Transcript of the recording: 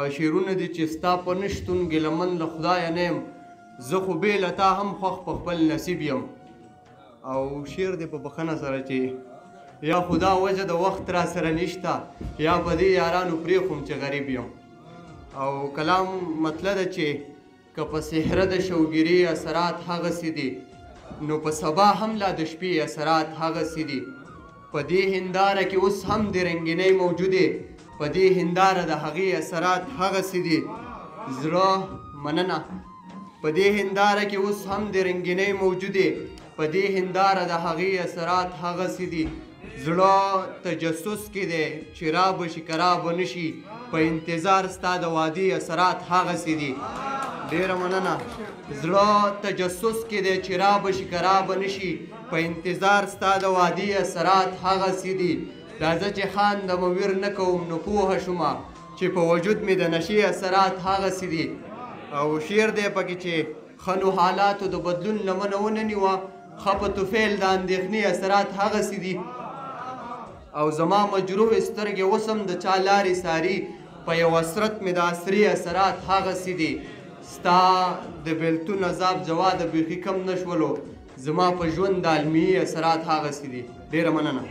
شعرونه دي چې ستا په نشتون ګیلمن له خدایه نه یم، زه خو بې له تا هم خوښ په خپل نصیب یم. او شعر دی په بخښنه سره چې یا خدا وجه د وخت را سره نشته، یا به دې یارانو پرېښوم چې غریب یم. او کلام مطلب ده چې که په صحره د شوګیري اثرات هغسې دي، نو په سبا هم لا د شپې اثرات هغسې دي. په دې هنداره کې اوس هم د رنګینۍ موجودې، په دې هنداره د هغې اثرات هغسې دي. زړه مننه. په دې هنداره کې اوس هم د رنګینۍ موجودې، په دې هنداره د هغې اثرات هغسې دي. زړه تجسس کې دی چې را به شي که را به نه شي، په انتظار ستا د وادي اثرات هغسې دي. ډېره مننه. زړه تجسس کې دی چې را به شي که را به نه شي، په انتظار ستا د وادي اثرات هغسې دي. راځه چې خاندم او ویر نه کوم، نو پوهه شومه چې په وجود مې د نشې اثرات هغسې دي. او شعر دی پکې چې ښه نو حالاتو د بدلون لمنه ونه نیوه، ښه په طفیل د اندېښنې اثرات هغسې دي. او زما مجروح سترګې اوس هم د چا لارې ساري، په یو حسرت مې د عصري اثرات هغسې دي. ستا د بېلتون عذاب جواده بیخي کم نه شولو، زما په ژوند د علمي اثرات هغسې دي. ډېره مننه.